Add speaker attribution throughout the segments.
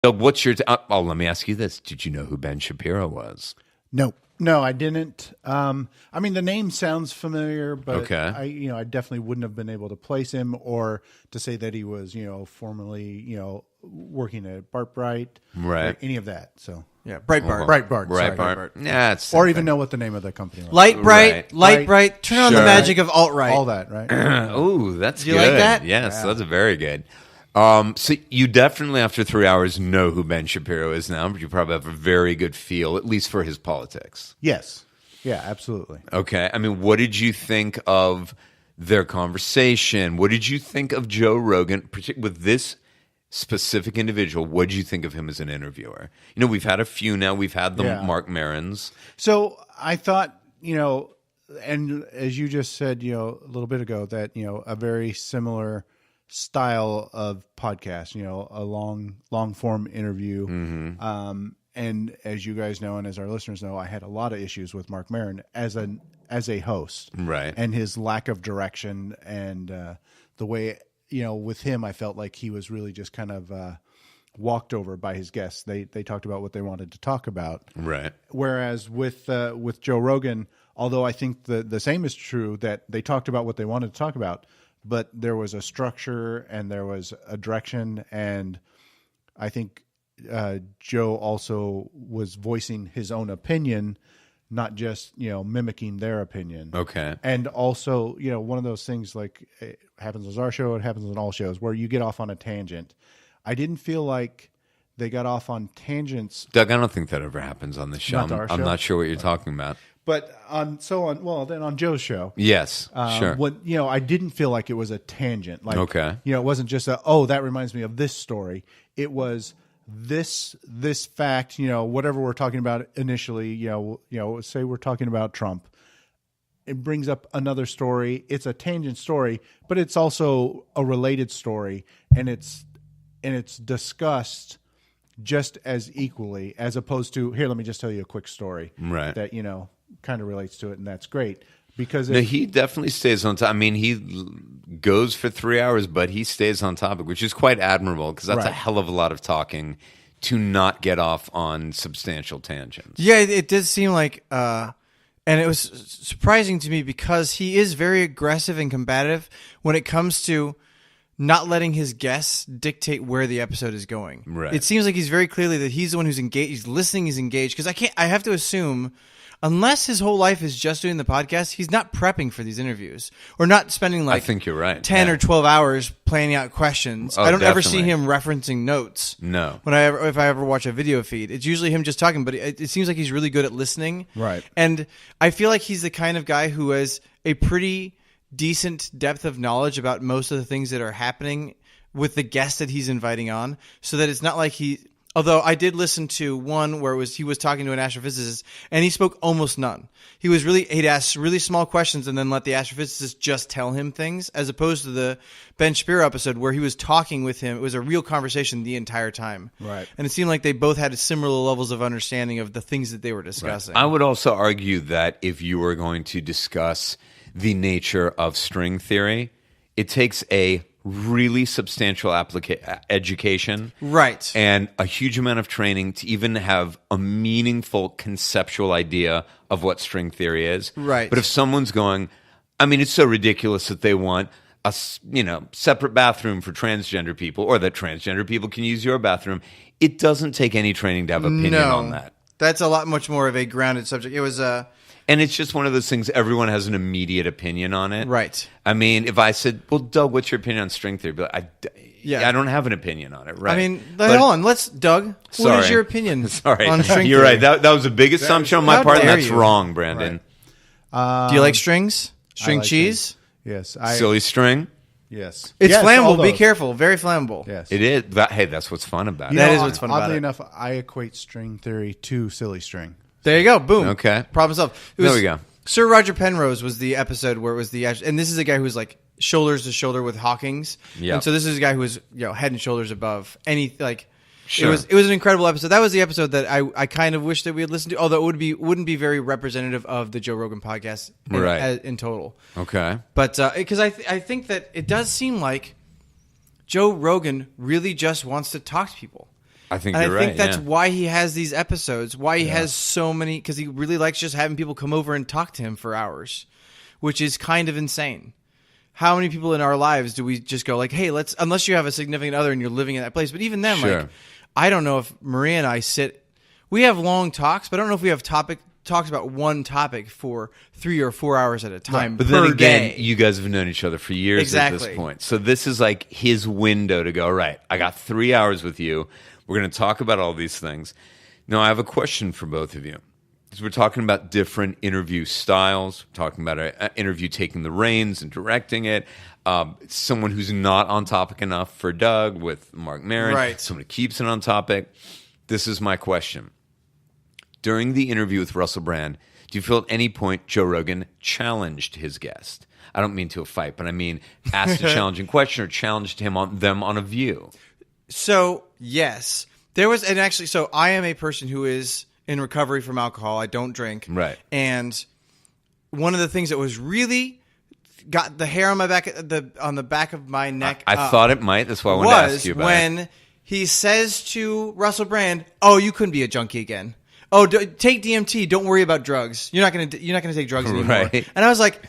Speaker 1: Doug, what's your... let me ask you this. Did you know who Ben Shapiro was?
Speaker 2: No, I didn't. I mean, the name sounds familiar, but
Speaker 1: okay.
Speaker 2: I definitely wouldn't have been able to place him or to say that he was, formerly, working at Bart Bright,
Speaker 1: right?
Speaker 2: Or any of that. So
Speaker 3: yeah, Breitbart.
Speaker 1: Breitbart. Yeah, it's
Speaker 2: or even know what the name of the company was.
Speaker 3: Light Bright. Turn on the magic of alt-right.
Speaker 2: All that, right?
Speaker 1: Oh, that's good.
Speaker 3: You like that?
Speaker 1: Yes, that's very good. So you definitely, after 3 hours, know who Ben Shapiro is now, but you probably have a very good feel, at least for his politics.
Speaker 2: Yes. Yeah, absolutely.
Speaker 1: Okay. I mean, what did you think of their conversation? What did you think of Joe Rogan, particularly with this specific individual? What did you think of him as an interviewer? We've had a few now. We've had the Mark Marons.
Speaker 2: So I thought, and as you just said, a little bit ago, that, a very similar style of podcast, a long form interview.
Speaker 1: Mm-hmm.
Speaker 2: And as you guys know, and as our listeners know, I had a lot of issues with Mark Maron as a host,
Speaker 1: right? And
Speaker 2: his lack of direction and the way, with him, I felt like he was really just kind of walked over by his guests. They talked about what they wanted to talk about,
Speaker 1: right?
Speaker 2: Whereas with Joe Rogan, although I think the same is true, that they talked about what they wanted to talk about, but there was a structure and there was a direction, and I think Joe also was voicing his own opinion, not just mimicking their opinion.
Speaker 1: Okay.
Speaker 2: And also, one of those things, like it happens on our show, it happens on all shows, where you get off on a tangent. I didn't feel like they got off on tangents.
Speaker 1: Doug, I don't think that ever happens on this show. I'm not sure what you're talking about.
Speaker 2: But on Joe's show,
Speaker 1: yes, sure.
Speaker 2: I didn't feel like it was a tangent. Like,
Speaker 1: okay,
Speaker 2: it wasn't just that reminds me of this story. It was this fact. Whatever we're talking about initially. Say we're talking about Trump. It brings up another story. It's a tangent story, but it's also a related story, and it's discussed just as equally, as opposed to, here, let me just tell you a quick story,
Speaker 1: right?
Speaker 2: That kind of relates to it, and that's great because
Speaker 1: he definitely stays on top. I mean, he goes for 3 hours, but he stays on topic, which is quite admirable because that's a hell of a lot of talking to not get off on substantial tangents.
Speaker 3: Yeah, it did seem like, and it was surprising to me because he is very aggressive and combative when it comes to not letting his guests dictate where the episode is going.
Speaker 1: Right.
Speaker 3: It seems like he's very clearly that he's the one who's engaged. He's listening. He's engaged. Because I have to assume, unless his whole life is just doing the podcast, he's not prepping for these interviews or not spending
Speaker 1: I think you're right.
Speaker 3: 10 or 12 hours planning out questions. I don't ever see him referencing notes.
Speaker 1: No.
Speaker 3: If I ever watch a video feed, it's usually him just talking, but it seems like he's really good at listening.
Speaker 2: Right.
Speaker 3: And I feel like he's the kind of guy who has a pretty decent depth of knowledge about most of the things that are happening with the guests that he's inviting on, so that it's not like although I did listen to one where he was talking to an astrophysicist and he spoke almost none. He'd ask really small questions and then let the astrophysicist just tell him things, as opposed to the Ben Shapiro episode where he was talking with him. It was a real conversation the entire time.
Speaker 2: Right.
Speaker 3: And it seemed like they both had similar levels of understanding of the things that they were discussing.
Speaker 1: Right. I would also argue that if you were going to discuss the nature of string theory, it takes a really substantial education,
Speaker 3: right,
Speaker 1: and a huge amount of training to even have a meaningful conceptual idea of what string theory is.
Speaker 3: Right.
Speaker 1: But if someone's going, I mean, it's so ridiculous that they want a separate bathroom for transgender people, or that transgender people can use your bathroom. It doesn't take any training to have opinion on that.
Speaker 3: That's a lot much more of a grounded subject. It was
Speaker 1: and it's just one of those things, everyone has an immediate opinion on it.
Speaker 3: Right.
Speaker 1: I mean, if I said, well, Doug, what's your opinion on string theory? But I don't have an opinion on it, right?
Speaker 3: I mean, hold on. Doug, what is your opinion on string theory?
Speaker 1: You're right. That was a big assumption on my part, and that's wrong, Brandon.
Speaker 2: Right.
Speaker 3: Do you like strings? String cheese?
Speaker 2: Yes.
Speaker 1: Silly string?
Speaker 2: Yes.
Speaker 3: It's flammable. Be careful. Very flammable.
Speaker 2: Yes.
Speaker 1: It is. Hey, that's what's fun about it.
Speaker 3: That is what's fun about it.
Speaker 2: Oddly enough, I equate string theory to silly string.
Speaker 3: There you go. Boom.
Speaker 1: Okay.
Speaker 3: Problem solved.
Speaker 1: There we go.
Speaker 3: Sir Roger Penrose was the episode where it was and this is a guy who was like shoulders to shoulder with Hawking's.
Speaker 1: Yeah.
Speaker 3: And so this is a guy who was, head and shoulders above any,
Speaker 1: Sure.
Speaker 3: It was an incredible episode. That was the episode that I kind of wish that we had listened to, although it wouldn't be very representative of the Joe Rogan podcast in total.
Speaker 1: Okay.
Speaker 3: But because I think that it does seem like Joe Rogan really just wants to talk to people.
Speaker 1: I think
Speaker 3: and
Speaker 1: you're
Speaker 3: I think
Speaker 1: right,
Speaker 3: that's
Speaker 1: yeah.
Speaker 3: why he has these episodes, why he has so many, because he really likes just having people come over and talk to him for hours, which is kind of insane. How many people in our lives do we just go like, hey, let's, unless you have a significant other and you're living in that place, but even then,
Speaker 1: Sure.
Speaker 3: like, I don't know if Maria and I we have long talks, but I don't know if we have talks about one topic for 3 or 4 hours at a time.
Speaker 1: But then
Speaker 3: per
Speaker 1: again,
Speaker 3: day.
Speaker 1: you guys have known each other for years at
Speaker 3: Exactly.
Speaker 1: this point. So this is like his window to go, right, I got 3 hours with you. We're going to talk about all these things. Now, I have a question for both of you. Because we're talking about different interview styles. We're talking about an interview taking the reins and directing it. Someone who's not on topic enough for Doug with Mark Maron.
Speaker 3: Right.
Speaker 1: Someone who keeps it on topic. This is my question. During the interview with Russell Brand, do you feel at any point Joe Rogan challenged his guest? I don't mean to a fight, but I mean asked a challenging question or challenged them on a view.
Speaker 3: So, yes. There was, and actually, so I am a person who is in recovery from alcohol. I don't drink.
Speaker 1: Right.
Speaker 3: And one of the things that was really got the hair on my back, on the back of my neck.
Speaker 1: I thought it might. That's why I wanted to ask you about
Speaker 3: when
Speaker 1: it.
Speaker 3: he says to Russell Brand, "Oh, you couldn't be a junkie again. Oh, take DMT. Don't worry about drugs. You're not gonna take drugs anymore."
Speaker 1: Right.
Speaker 3: And I was like,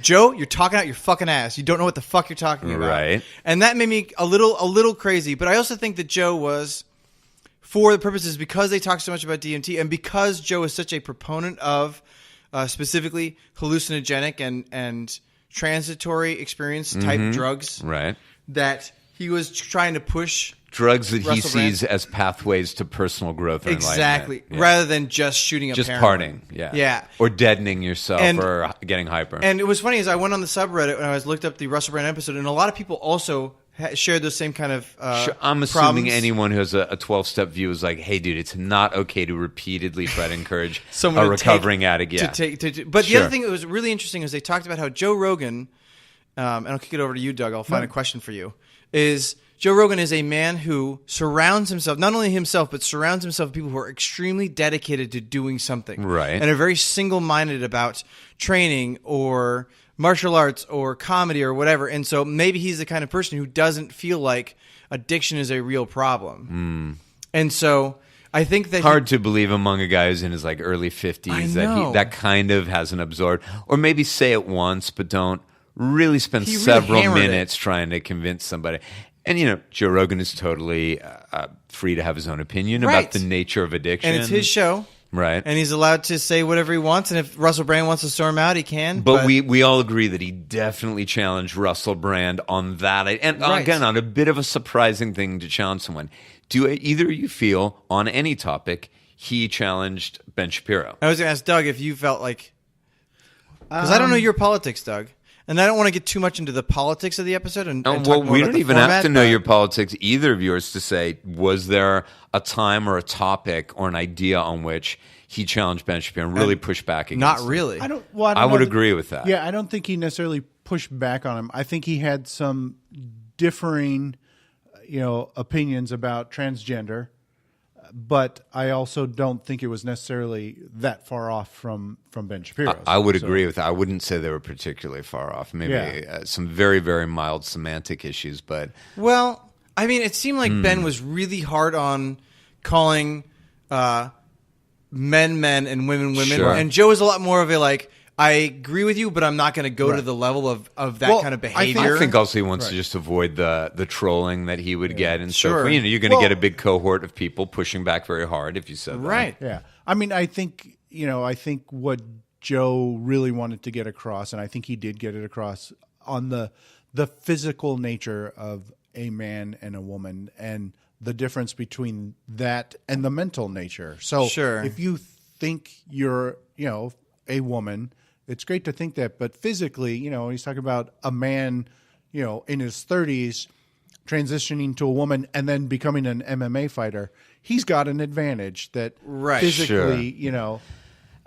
Speaker 3: Joe, you're talking out your fucking ass. You don't know what the fuck you're talking about.
Speaker 1: Right.
Speaker 3: And that made me a little crazy. But I also think that Joe was, for the purposes, because they talk so much about DMT and because Joe is such a proponent of specifically hallucinogenic and transitory experience type drugs,
Speaker 1: Right.
Speaker 3: that he was trying to push
Speaker 1: Drugs that he
Speaker 3: Russell Brand.
Speaker 1: sees as pathways to personal growth and
Speaker 3: exactly,
Speaker 1: enlightenment. Yeah.
Speaker 3: rather than just shooting up
Speaker 1: Just
Speaker 3: heroin.
Speaker 1: partying. Yeah.
Speaker 3: Yeah.
Speaker 1: Or deadening yourself
Speaker 3: And-
Speaker 1: or getting hyper.
Speaker 3: And it was funny as I went on the subreddit and I looked up the Russell Brand episode, and a lot of people also shared those same kind of
Speaker 1: Sure, I'm assuming
Speaker 3: problems.
Speaker 1: anyone who has a 12-step view is like, hey, dude, it's not okay to repeatedly try to encourage
Speaker 3: Someone
Speaker 1: a
Speaker 3: to
Speaker 1: recovering
Speaker 3: take-
Speaker 1: addict. Yeah.
Speaker 3: But the
Speaker 1: Sure.
Speaker 3: other thing that was really interesting is they talked about how Joe Rogan, and I'll kick it over to you, Doug. I'll find a question for you. Is Joe Rogan is a man who surrounds himself, not only himself, but surrounds himself with people who are extremely dedicated to doing something.
Speaker 1: Right.
Speaker 3: And are very single-minded about training or martial arts or comedy or whatever. And so maybe he's the kind of person who doesn't feel like addiction is a real problem. And so I think that
Speaker 1: Hard to believe among a guy who's in his like early 50s
Speaker 3: I
Speaker 1: that
Speaker 3: know.
Speaker 1: that kind of hasn't absorbed, or maybe say it once but don't really spend
Speaker 3: He really
Speaker 1: several
Speaker 3: hammered it.
Speaker 1: minutes trying to convince somebody. And Joe Rogan is totally free to have his own opinion
Speaker 3: Right.
Speaker 1: about the nature of addiction,
Speaker 3: and it's his show.
Speaker 1: right?
Speaker 3: And he's allowed to say whatever he wants. And if Russell Brand wants to storm out, he can.
Speaker 1: But we all agree that he definitely challenged Russell Brand on that. And
Speaker 3: Right.
Speaker 1: again, on a bit of a surprising thing to challenge someone. Do either of you feel, on any topic, he challenged Ben Shapiro?
Speaker 3: I was going to ask Doug if you felt like... Because I don't know your politics, Doug. And I don't want to get too much into the politics of the episode. And talk
Speaker 1: Well,
Speaker 3: more
Speaker 1: we
Speaker 3: about
Speaker 1: don't
Speaker 3: the
Speaker 1: even have
Speaker 3: format,
Speaker 1: to know
Speaker 3: but-
Speaker 1: your politics, either of yours, to say, was there a time or a topic or an idea on which he challenged Ben Shapiro and really pushed back against
Speaker 3: Not
Speaker 1: him?
Speaker 3: really.
Speaker 2: I don't
Speaker 1: I would
Speaker 2: know
Speaker 1: agree with that.
Speaker 2: Yeah, I don't think he necessarily pushed back on him. I think he had some differing, opinions about transgender, but I also don't think it was necessarily that far off from Ben Shapiro.
Speaker 1: I would agree with that. I wouldn't say they were particularly far off. Maybe some very, very mild semantic issues, but
Speaker 3: Well, I mean, it seemed like Ben was really hard on calling men and women.
Speaker 1: Sure.
Speaker 3: And Joe was a lot more of a like, I agree with you, but I'm not going to go to the level of that
Speaker 2: Well,
Speaker 3: kind of
Speaker 2: I think-
Speaker 3: behavior.
Speaker 1: I think also he wants to just avoid the trolling that he would get, and so
Speaker 3: Sure.
Speaker 1: forth. You're going to
Speaker 2: Well-
Speaker 1: get a big cohort of people pushing back very hard if you said that.
Speaker 3: Right.
Speaker 2: Yeah. I mean, I think what Joe really wanted to get across, and I think he did get it across, on the physical nature of a man and a woman and the difference between that and the mental nature. So
Speaker 3: Sure.
Speaker 2: if you think you're, a woman, it's great to think that, but physically, he's talking about a man, in his 30s transitioning to a woman and then becoming an MMA fighter. He's got an advantage that
Speaker 3: Right.
Speaker 2: physically,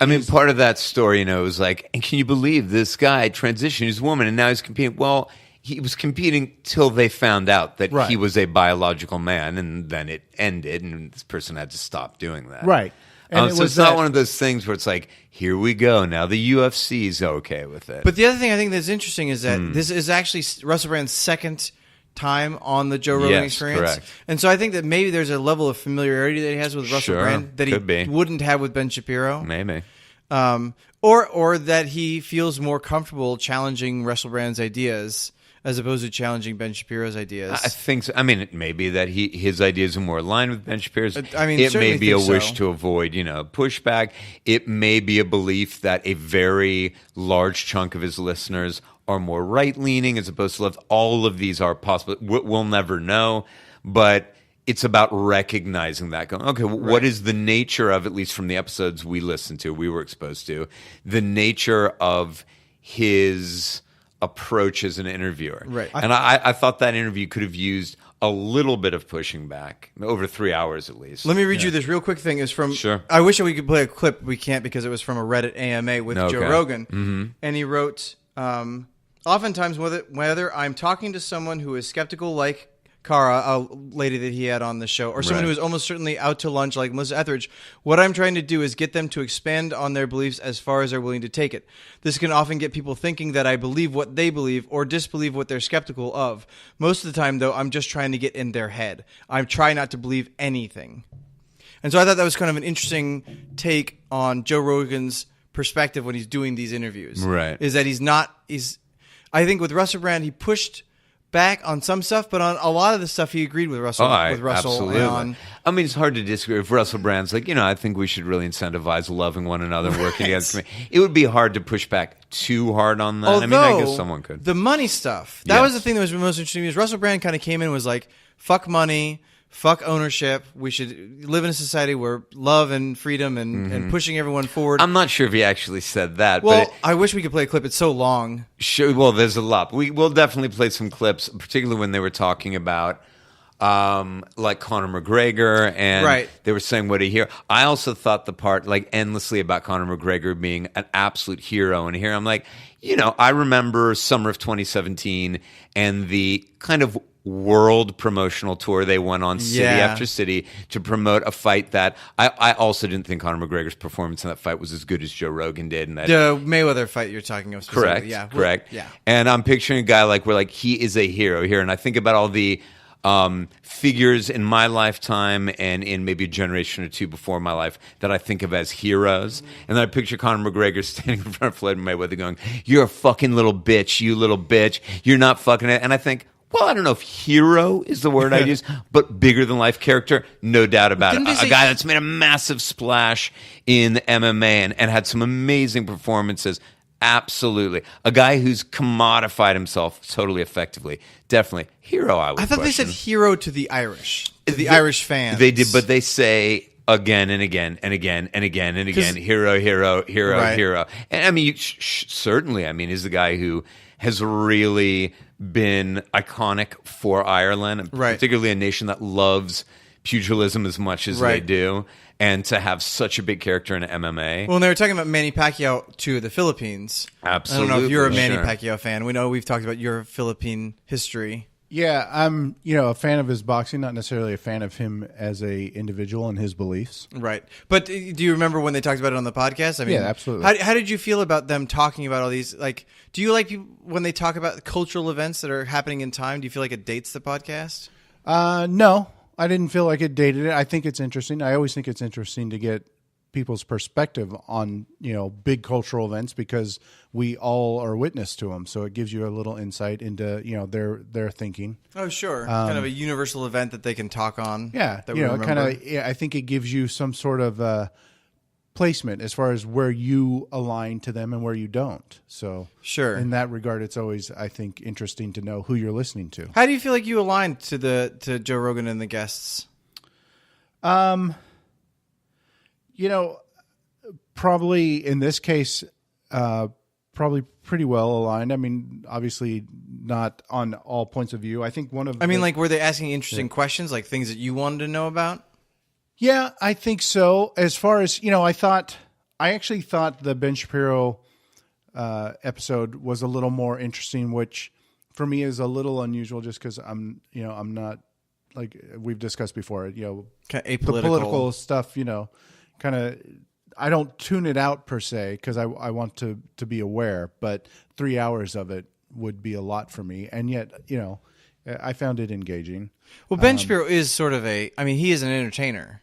Speaker 1: I mean, part of that story, was like, and can you believe this guy transitioned? He's a woman, and now he's competing. Well, he was competing till they found out that
Speaker 2: Right.
Speaker 1: he was a biological man, and then it ended, and this person had to stop doing that.
Speaker 2: Right. And
Speaker 1: So it's not one of those things where it's like, here we go. Now the UFC's okay with it.
Speaker 3: But the other thing I think that's interesting is that this is actually Russell Brand's second time on the Joe Rogan
Speaker 1: Yes,
Speaker 3: Experience.
Speaker 1: correct.
Speaker 3: And so I think that maybe there's a level of familiarity that he has with Russell
Speaker 1: Sure,
Speaker 3: Brand that he
Speaker 1: could be.
Speaker 3: wouldn't have with Ben Shapiro.
Speaker 1: Maybe.
Speaker 3: Or that he feels more comfortable challenging Russell Brand's ideas as opposed to challenging Ben Shapiro's ideas.
Speaker 1: I think so. I mean, it may be that his ideas are more aligned with Ben Shapiro's.
Speaker 3: I mean,
Speaker 1: it
Speaker 3: certainly
Speaker 1: may be a
Speaker 3: think
Speaker 1: wish
Speaker 3: so.
Speaker 1: to avoid, pushback. It may be a belief that a very large chunk of his listeners are more right-leaning as opposed to left. All of these are possible. We'll never know, but it's about recognizing that. Going, okay, what is the nature of, at least from the episodes we listened to, we were exposed to, the nature of his approach as an interviewer.
Speaker 3: Right.
Speaker 1: And I thought that interview could have used a little bit of pushing back, over 3 hours at least.
Speaker 3: Let me read you this real quick thing. Is from.
Speaker 1: Sure.
Speaker 3: I wish we could play a clip. We can't because it was from a Reddit AMA with
Speaker 1: Okay.
Speaker 3: Joe Rogan, and he wrote, "Oftentimes, whether I'm talking to someone who is skeptical, like Cara, a lady that he had on the show, or someone
Speaker 1: Right.
Speaker 3: who is almost certainly out to lunch, like Melissa Etheridge, what I'm trying to do is get them to expand on their beliefs as far as they're willing to take it. This can often get people thinking that I believe what they believe or disbelieve what they're skeptical of. Most of the time, though, I'm just trying to get in their head. I try not to believe anything." And so I thought that was kind of an interesting take on Joe Rogan's perspective when he's doing these interviews.
Speaker 1: Right.
Speaker 3: Is that I think with Russell Brand, he pushed back on some stuff, but on a lot of the stuff he agreed with Russell.
Speaker 1: Absolutely.
Speaker 3: On,
Speaker 1: I mean, it's hard to disagree. If Russell Brand's like, I think we should really incentivize loving one another and working against me. It would be hard to push back too hard on that.
Speaker 3: although,
Speaker 1: I guess someone could.
Speaker 3: The money stuff, that was
Speaker 1: Yes.
Speaker 3: the thing that was most interesting to me, is Russell Brand kind of came in and was like, fuck money, fuck ownership. We should live in a society where love and freedom and pushing everyone forward.
Speaker 1: I'm not sure if he actually said that.
Speaker 3: well,
Speaker 1: but
Speaker 3: I wish we could play a clip. It's so long.
Speaker 1: Sure. Well, there's a lot. We'll definitely play some clips, particularly when they were talking about like Conor McGregor, and
Speaker 3: Right.
Speaker 1: they were saying what a hero. I also thought the part like endlessly about Conor McGregor being an absolute hero, and here I'm like, I remember summer of 2017 and the kind of world promotional tour they went on city after city to promote a fight that I also didn't think Conor McGregor's performance in that fight was as good as Joe Rogan did. And that
Speaker 3: The Mayweather fight you're talking of specifically.
Speaker 1: Correct.
Speaker 3: Yeah.
Speaker 1: Correct.
Speaker 3: Yeah.
Speaker 1: And I'm picturing a guy where he is a hero here. And I think about all the figures in my lifetime and in maybe a generation or two before my life that I think of as heroes. And then I picture Conor McGregor standing in front of Floyd Mayweather going, "You're a fucking little bitch, you little bitch. You're not fucking it." And I think, well, I don't know if hero is the word I'd use, but bigger than life character, no doubt about
Speaker 3: Didn't
Speaker 1: it.
Speaker 3: they say-
Speaker 1: A guy that's made a massive splash in MMA and had some amazing performances. Absolutely. A guy who's commodified himself totally effectively. Definitely. Hero, I would
Speaker 3: I thought
Speaker 1: question.
Speaker 3: they said hero to the Irish. To the Irish fans.
Speaker 1: They did, but they say again and again and again and again and again, hero, hero, hero,
Speaker 3: Right.
Speaker 1: hero. And I mean, certainly, he's the guy who has really been iconic for Ireland,
Speaker 3: Right.
Speaker 1: particularly a nation that loves pugilism as much as they
Speaker 3: Right.
Speaker 1: do, and to have such a big character in MMA.
Speaker 3: Well, when they were talking about Manny Pacquiao to the Philippines.
Speaker 1: Absolutely,
Speaker 3: I don't know if you're a Manny
Speaker 1: sure.
Speaker 3: Pacquiao fan. We know we've talked about your Philippine history.
Speaker 2: Yeah, I'm a fan of his boxing, not necessarily a fan of him as a individual and his beliefs.
Speaker 3: Right. But do you remember when they talked about it on the podcast? I mean,
Speaker 2: Yeah, absolutely.
Speaker 3: How did you feel about them talking about all these? Like, do you like people when they talk about cultural events that are happening in time? Do you feel like it dates the podcast?
Speaker 2: No, I didn't feel like it dated it. I think it's interesting. I always think it's interesting to get people's perspective on big cultural events because we all are witness to them. So it gives you a little insight into their thinking.
Speaker 3: Oh, sure. Kind of a universal event that they can talk on.
Speaker 2: Yeah,
Speaker 3: that we remember.
Speaker 2: I think it gives you some sort of placement as far as where you align to them and where you don't. So
Speaker 3: Sure.
Speaker 2: in that regard, it's always, I think, interesting to know who you're listening to.
Speaker 3: How do you feel like you aligned to Joe Rogan and the guests?
Speaker 2: Probably in this case, probably pretty well aligned. I mean, obviously not on all points of view. I think
Speaker 3: Were they asking interesting questions, like things that you wanted to know about?
Speaker 2: Yeah, I think so. As far as, I actually thought the Ben Shapiro episode was a little more interesting, which for me is a little unusual just because I'm not, like we've discussed before,
Speaker 3: Kind of
Speaker 2: the
Speaker 3: apolitical.
Speaker 2: political stuff, kind of, I don't tune it out per se because I want to be aware, but 3 hours of it would be a lot for me. And yet, I found it engaging.
Speaker 3: Well, Ben Shapiro is sort of he is an entertainer.